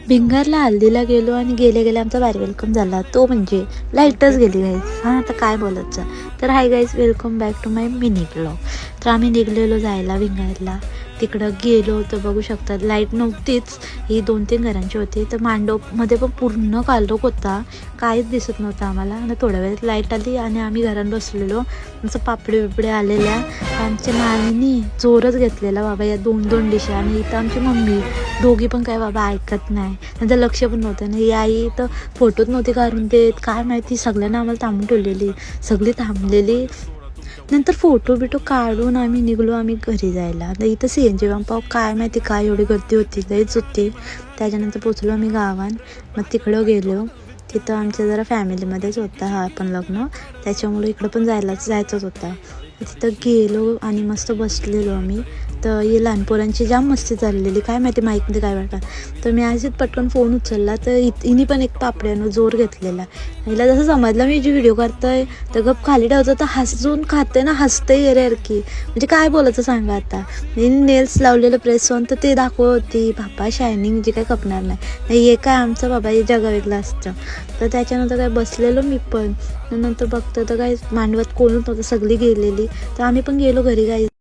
भिंगारला हल्दीला गेलो आणि गेले गेले आमचा भारी वेलकम झाला, तो म्हणजे लाईटच गेली गाईज. हां आता काय बोलायचं. तर hi guys, welcome back to my mini blog. तर आम्ही निघलेलो जायला भिंगारला. तिकडं गेलो तर बघू शकतात लाईट नव्हतीच, ही 2-3 घरांची होती. तर मांडवमध्ये पण पूर्ण काळोख होता, काहीच दिसत नव्हतं आम्हाला. आणि थोड्या वेळात लाईट आली आणि आम्ही घरात बसलेलो. आमचं पापडे बिपडे आलेल्या, आमच्या नानीनी जोरच घेतलेला बाबा या 2-2 डिशा. आणि इथं आमची मम्मी दोघी पण काय बाबा ऐकत नाही, त्यांचं लक्ष पण नव्हतं. आणि आई तर फोटोच नव्हती काढून देत, काय माहिती सगळ्यांना आम्हाला थांबून ठेवलेली, सगळी थांबलेली. नंतर फोटो बिटो काढून आम्ही निघलो आम्ही घरी जायला. तर इथं CNG पंपावर काय माहिती काय एवढी गर्दी होती, लईच होती. त्याच्यानंतर पोचलो आम्ही गावात. मग तिकडं गेलो, तिथं आमच्या जरा फॅमिलीमध्येच होता हा पण लग्न, त्याच्यामुळे इकडं पण जायचंच होता. तिथं गेलो आणि मस्त बसलेलो आम्ही. तर ही लहान पोरांची जाम मस्ती चाललेली, काय माहिती माईकमध्ये काय वाटतं. तर मी आजच पटकन फोन उचलला, तर हिनी पण एक पापड्यानं जोर घेतलेला. हिला जसं समजलं मी जी व्हिडिओ करतोय तर गप खाली ठेवतो, तर हसून खाते ना, हसते येऱ्यासारखी. म्हणजे काय बोलायचं सांगा आता. नेल्स लावलेलं प्रेस ऑन तर ते दाखवत होती, बाबा शायनिंग जे काय खपणार नाही, हे काय आमचं बाबा हे जगा वेगळं असतं. तर त्याच्यानंतर काय बसलेलो मी पण. नंतर बघतो तर काय मांडवात कोणच नव्हतं, सगळी गेलेली. तर आम्ही पण गेलो घरी. काय